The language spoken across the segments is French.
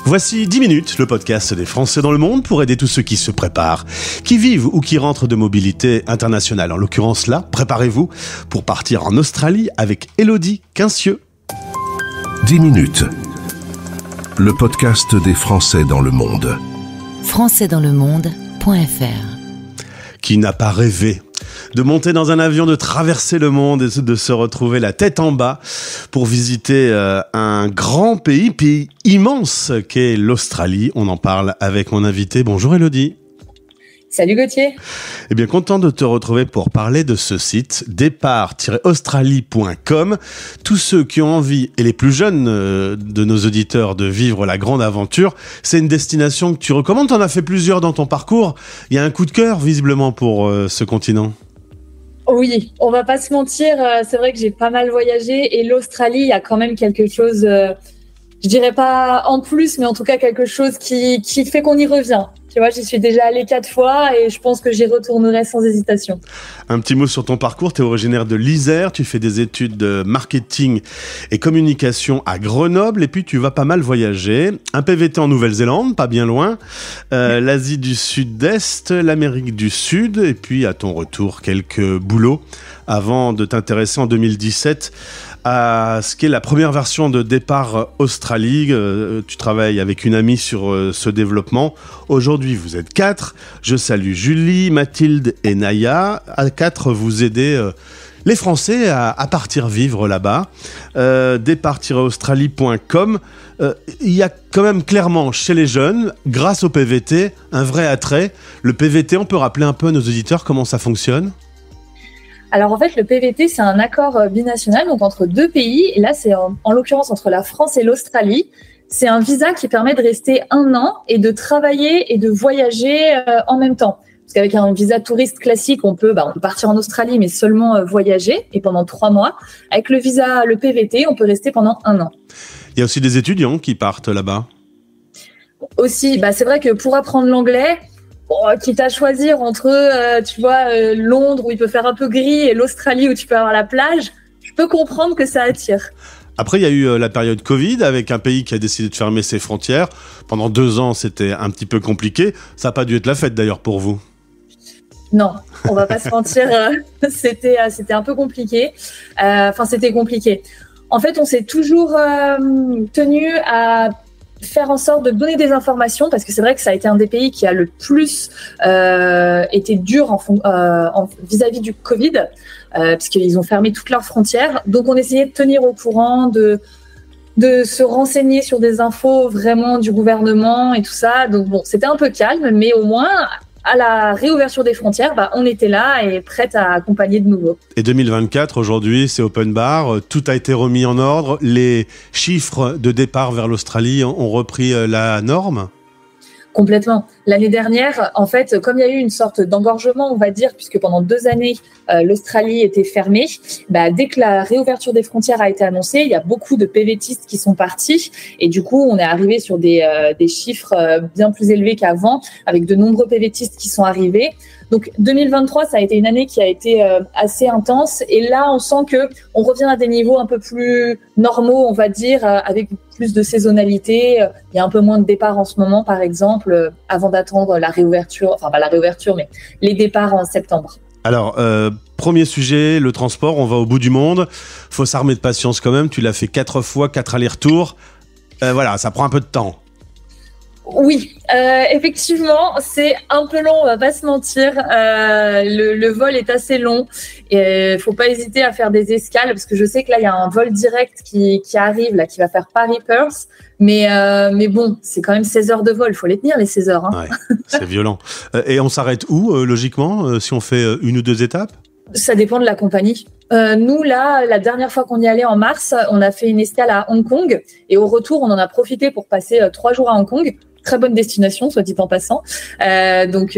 Voici 10 minutes, le podcast des Français dans le monde pour aider tous ceux qui se préparent, qui vivent ou qui rentrent de mobilité internationale. En l'occurrence là, préparez-vous pour partir en Australie avec Élodie Quincieux. 10 minutes, le podcast des Français dans le monde. françaisdanslemonde.fr. Qui n'a pas rêvé de monter dans un avion, de traverser le monde et de se retrouver la tête en bas pour visiter un grand pays immense qu'est l'Australie. On en parle avec mon invité. Bonjour Élodie. Salut Gauthier. Eh bien, content de te retrouver pour parler de ce site, départ-australie.com. Tous ceux qui ont envie, et les plus jeunes de nos auditeurs, de vivre la grande aventure, c'est une destination que tu recommandes. Tu en as fait plusieurs dans ton parcours. Il y a un coup de cœur, visiblement, pour ce continent. Oui, on va pas se mentir, c'est vrai que j'ai pas mal voyagé et l'Australie, il y a quand même quelque chose, je dirais pas en plus, mais en tout cas quelque chose qui fait qu'on y revient. Tu vois, j'y suis déjà allée 4 fois et je pense que j'y retournerai sans hésitation. Un petit mot sur ton parcours. Tu es originaire de l'Isère, tu fais des études de marketing et communication à Grenoble et puis tu vas pas mal voyager. Un PVT en Nouvelle-Zélande, pas bien loin, l'Asie du Sud-Est, l'Amérique du Sud et puis à ton retour quelques boulots avant de t'intéresser en 2017 à ce qu'est la première version de Départ Australie. Tu travailles avec une amie sur ce développement. Aujourd'hui, vous êtes 4. Je salue Julie, Mathilde et Naya. À 4, vous aidez les Français à partir vivre là-bas. Départ-australie.com. Il y a quand même clairement chez les jeunes, grâce au PVT, un vrai attrait. Le PVT, on peut rappeler un peu à nos auditeurs comment ça fonctionne ? Alors en fait, le PVT, c'est un accord binational, donc entre 2 pays. Et là, c'est en l'occurrence entre la France et l'Australie. C'est un visa qui permet de rester 1 an et de travailler et de voyager en même temps. Parce qu'avec un visa touriste classique, on peut partir en Australie, mais seulement voyager et pendant 3 mois. Avec le PVT, on peut rester pendant 1 an. Il y a aussi des étudiants qui partent là-bas. Aussi, c'est vrai que pour apprendre l'anglais, quitte à choisir entre, Londres où il peut faire un peu gris et l'Australie où tu peux avoir la plage, je peux comprendre que ça attire. Après, il y a eu la période Covid avec un pays qui a décidé de fermer ses frontières. Pendant 2 ans, c'était un petit peu compliqué. Ça n'a pas dû être la fête d'ailleurs pour vous. Non, on va pas se mentir, c'était un peu compliqué. C'était compliqué. En fait, on s'est toujours tenu à faire en sorte de donner des informations parce que c'est vrai que ça a été un des pays qui a le plus été dur vis-à-vis du Covid puisqu'ils ont fermé toutes leurs frontières. Donc on essayait de tenir au courant, de se renseigner sur des infos vraiment du gouvernement et tout ça. Donc bon, c'était un peu calme, mais au moins à la réouverture des frontières, on était là et prête à accompagner de nouveau. Et 2024, aujourd'hui, c'est open bar, tout a été remis en ordre, les chiffres de départ vers l'Australie ont repris la norme ? Complètement. L'année dernière, en fait, comme il y a eu une sorte d'engorgement, on va dire, puisque pendant 2 années, l'Australie était fermée, dès que la réouverture des frontières a été annoncée, il y a beaucoup de PVTistes qui sont partis. Et du coup, on est arrivé sur des chiffres bien plus élevés qu'avant, avec de nombreux PVTistes qui sont arrivés. Donc 2023, ça a été une année qui a été assez intense. Et là, on sent que on revient à des niveaux un peu plus normaux, on va dire, avec plus de saisonnalité. Il y a un peu moins de départs en ce moment, par exemple, avant d'attendre la réouverture. Enfin, pas la réouverture, mais les départs en septembre. Alors, premier sujet, le transport. On va au bout du monde. Faut s'armer de patience quand même. Tu l'as fait 4 fois, 4 allers-retours. Voilà, ça prend un peu de temps. Oui, effectivement, c'est un peu long, on va pas se mentir. Le vol est assez long et faut pas hésiter à faire des escales parce que je sais que là il y a un vol direct qui arrive là, qui va faire Paris-Perth. Mais bon, c'est quand même 16 heures de vol, il faut les tenir les 16 heures. Ouais, c'est violent. Et on s'arrête où, logiquement, si on fait 1 ou 2 étapes ? Ça dépend de la compagnie. Nous, là, la dernière fois qu'on y allait en mars, on a fait une escale à Hong Kong et au retour, on en a profité pour passer 3 jours à Hong Kong. Très bonne destination, soit dit en passant. Donc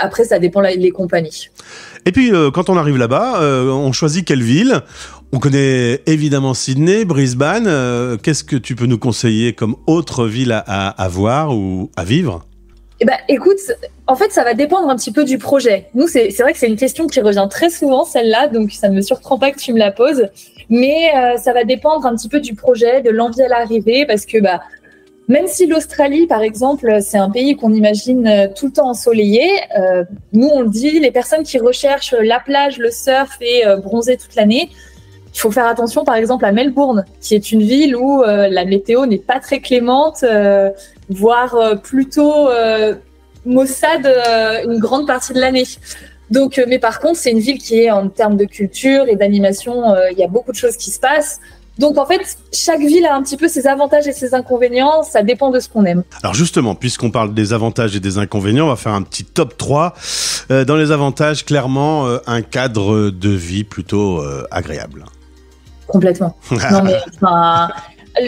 après, ça dépend les compagnies. Et puis, quand on arrive là-bas, on choisit quelle ville ? On connaît évidemment Sydney, Brisbane. Qu'est-ce que tu peux nous conseiller comme autre ville à voir ou à vivre ? Écoute, en fait, ça va dépendre un petit peu du projet. Nous, c'est vrai que c'est une question qui revient très souvent, celle-là, donc ça ne me surprend pas que tu me la poses. Mais ça va dépendre un petit peu du projet, de l'envie à l'arrivée, parce que Même si l'Australie, par exemple, c'est un pays qu'on imagine tout le temps ensoleillé, nous on le dit, les personnes qui recherchent la plage, le surf et bronzer toute l'année, il faut faire attention par exemple à Melbourne, qui est une ville où la météo n'est pas très clémente, voire plutôt maussade une grande partie de l'année. Donc, mais par contre, c'est une ville qui est en termes de culture et d'animation, il y a beaucoup de choses qui se passent. Donc en fait, chaque ville a un petit peu ses avantages et ses inconvénients, ça dépend de ce qu'on aime. Alors justement, puisqu'on parle des avantages et des inconvénients, on va faire un petit top 3. Dans les avantages, clairement, un cadre de vie plutôt agréable. Complètement. Non mais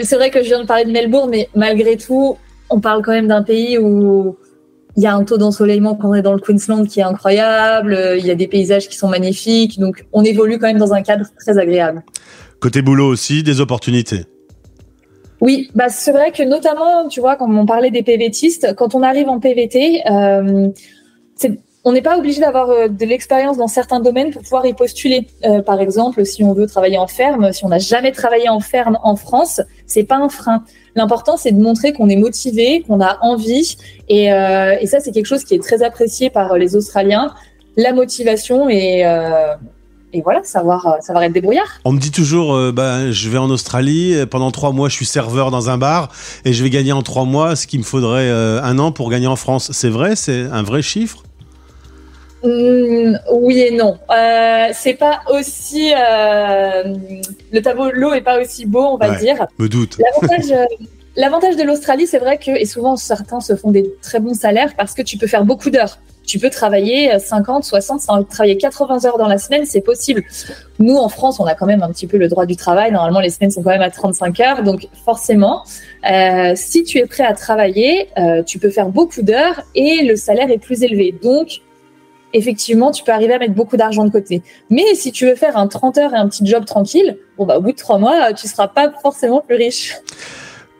c'est vrai que je viens de parler de Melbourne, mais malgré tout, on parle quand même d'un pays où il y a un taux d'ensoleillement quand on est dans le Queensland qui est incroyable, il y a des paysages qui sont magnifiques, donc on évolue quand même dans un cadre très agréable. Côté boulot aussi, des opportunités. Oui, c'est vrai que notamment, tu vois, quand on parlait des PVTistes, quand on arrive en PVT, on n'est pas obligé d'avoir de l'expérience dans certains domaines pour pouvoir y postuler. Par exemple, si on veut travailler en ferme, si on n'a jamais travaillé en ferme en France, c'est pas un frein. L'important, c'est de montrer qu'on est motivé, qu'on a envie, et ça, c'est quelque chose qui est très apprécié par les Australiens. La motivation et voilà, savoir être débrouillard. On me dit toujours, je vais en Australie, pendant 3 mois, je suis serveur dans un bar, et je vais gagner en 3 mois ce qu'il me faudrait 1 an pour gagner en France. C'est vrai? C'est un vrai chiffre? Oui et non. C'est pas aussi... le tableau est pas aussi beau, on va dire. Me doute. L'avantage de l'Australie, c'est vrai que, et souvent certains se font des très bons salaires parce que tu peux faire beaucoup d'heures. Tu peux travailler 50, 60, travailler 80 heures dans la semaine, c'est possible. Nous, en France, on a quand même un petit peu le droit du travail. Normalement, les semaines sont quand même à 35 heures. Donc, forcément, si tu es prêt à travailler, tu peux faire beaucoup d'heures et le salaire est plus élevé. Donc, effectivement, tu peux arriver à mettre beaucoup d'argent de côté. Mais si tu veux faire un 30 heures et un petit job tranquille, au bout de 3 mois, tu seras pas forcément plus riche.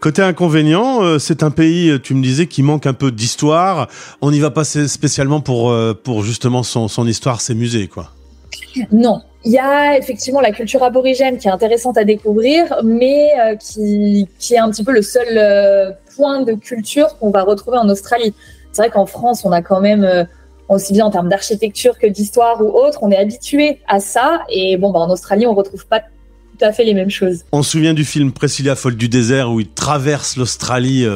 Côté inconvénient, c'est un pays, tu me disais, qui manque un peu d'histoire. On n'y va pas spécialement pour justement son histoire, ses musées, quoi. Non. Il y a effectivement la culture aborigène qui est intéressante à découvrir, mais qui est un petit peu le seul point de culture qu'on va retrouver en Australie. C'est vrai qu'en France, on a quand même, aussi bien en termes d'architecture que d'histoire ou autre, on est habitué à ça. Et en Australie, on retrouve pas tout à fait les mêmes choses. On se souvient du film Priscilla, folle du désert, où il traverse l'Australie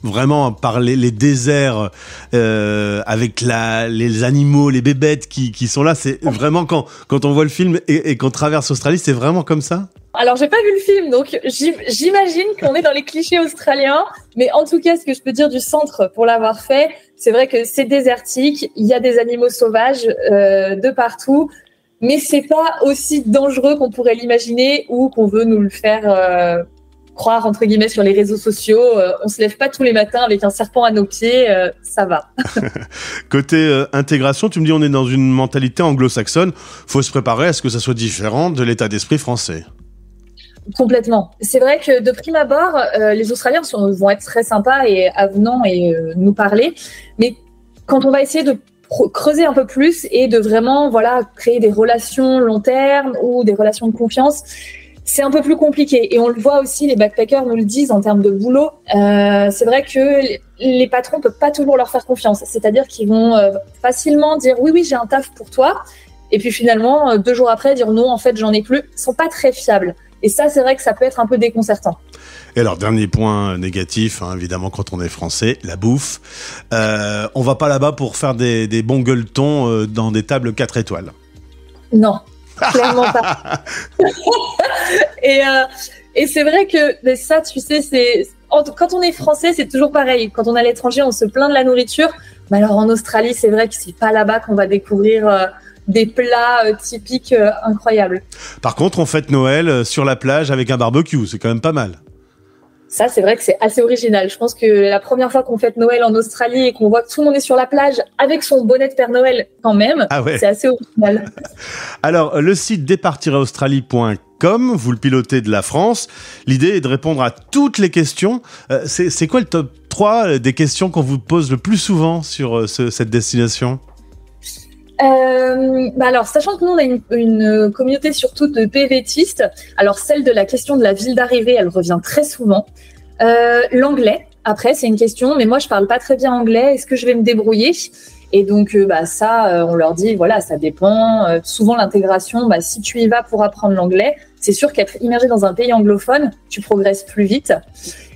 vraiment par les déserts avec les animaux, les bébêtes qui sont là. C'est vraiment quand on voit le film et qu'on traverse l'Australie, c'est vraiment comme ça? Alors, j'ai pas vu le film, donc j'imagine qu'on est dans les clichés australiens. Mais en tout cas, ce que je peux dire du centre pour l'avoir fait, c'est vrai que c'est désertique, il y a des animaux sauvages de partout. Mais c'est pas aussi dangereux qu'on pourrait l'imaginer ou qu'on veut nous le faire croire, entre guillemets, sur les réseaux sociaux. On se lève pas tous les matins avec un serpent à nos pieds, ça va. Côté intégration, tu me dis on est dans une mentalité anglo-saxonne. Faut se préparer à ce que ça soit différent de l'état d'esprit français. Complètement. C'est vrai que de prime abord, les Australiens vont être très sympas et avenants et nous parler. Mais quand on va essayer de creuser un peu plus et de vraiment créer des relations long terme ou des relations de confiance, c'est un peu plus compliqué. Et on le voit aussi, les backpackers nous le disent en termes de boulot. C'est vrai que les patrons ne peuvent pas toujours leur faire confiance. C'est-à-dire qu'ils vont facilement dire oui, j'ai un taf pour toi. Et puis finalement, 2 jours après, dire non, en fait, j'en ai plus. Ils ne sont pas très fiables. Et ça, c'est vrai que ça peut être un peu déconcertant. Et alors, dernier point négatif, évidemment, quand on est français, la bouffe. On va pas là-bas pour faire des bons gueuletons dans des tables 4 étoiles. Non, clairement pas. Et c'est vrai que ça, tu sais, quand on est français, c'est toujours pareil. Quand on est à l'étranger, on se plaint de la nourriture. Mais alors, en Australie, c'est vrai que c'est pas là-bas qu'on va découvrir des plats typiques incroyables. Par contre, on fête Noël sur la plage avec un barbecue, c'est quand même pas mal. Ça, c'est vrai que c'est assez original. Je pense que la première fois qu'on fête Noël en Australie et qu'on voit que tout le monde est sur la plage avec son bonnet de Père Noël quand même, c'est assez original. Alors, le site départiraustralie.com, vous le pilotez de la France. L'idée est de répondre à toutes les questions. C'est quoi le top 3 des questions qu'on vous pose le plus souvent sur cette destination ? Alors, sachant que nous, on a une communauté surtout de PVTistes, alors celle de la question de la ville d'arrivée, elle revient très souvent. L'anglais, Après, c'est une question, mais moi, je parle pas très bien anglais. Est-ce que je vais me débrouiller ? Et donc, on leur dit, voilà, ça dépend. Souvent, l'intégration, si tu y vas pour apprendre l'anglais, c'est sûr qu'être immergé dans un pays anglophone, tu progresses plus vite.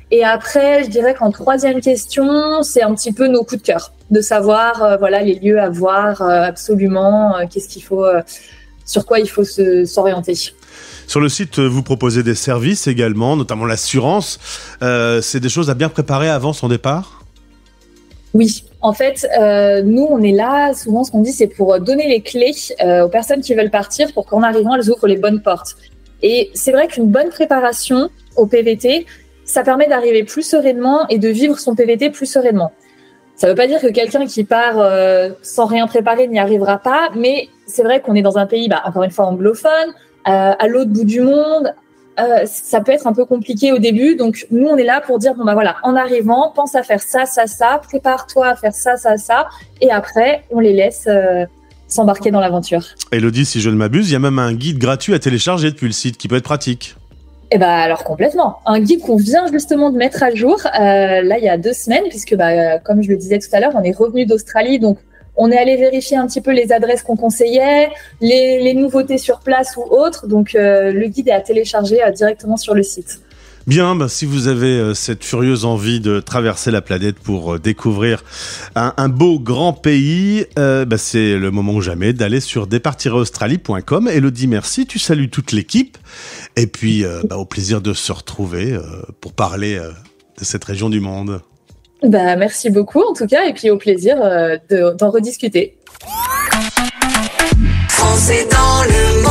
Et après, je dirais qu'en troisième question, c'est un petit peu nos coups de cœur, de savoir, les lieux à voir absolument, qu'est-ce qu'il faut, sur quoi il faut s'orienter. Sur le site, vous proposez des services également, notamment l'assurance. C'est des choses à bien préparer avant son départ ? Oui, en fait, nous, on est là, souvent ce qu'on dit, c'est pour donner les clés aux personnes qui veulent partir pour qu'en arrivant, elles ouvrent les bonnes portes. Et c'est vrai qu'une bonne préparation au PVT, ça permet d'arriver plus sereinement et de vivre son PVT plus sereinement. Ça ne veut pas dire que quelqu'un qui part sans rien préparer n'y arrivera pas, mais c'est vrai qu'on est dans un pays, encore une fois, anglophone, à l'autre bout du monde. Ça peut être un peu compliqué au début, donc nous on est là pour dire en arrivant, pense à faire ça, prépare-toi à faire ça, et après on les laisse s'embarquer dans l'aventure. Elodie, si je ne m'abuse, il y a même un guide gratuit à télécharger depuis le site qui peut être pratique. Alors complètement. Un guide qu'on vient justement de mettre à jour, là il y a 2 semaines, puisque comme je le disais tout à l'heure, on est revenu d'Australie, donc on est allé vérifier un petit peu les adresses qu'on conseillait, les nouveautés sur place ou autres. Donc, le guide est à télécharger directement sur le site. Bien, si vous avez cette furieuse envie de traverser la planète pour découvrir un beau grand pays, c'est le moment ou jamais d'aller sur départ-australie.com. Elodie, merci. Tu salues toute l'équipe. Et puis, au plaisir de se retrouver pour parler de cette région du monde. Merci beaucoup en tout cas, et puis au plaisir d'en rediscuter. Français dans le monde.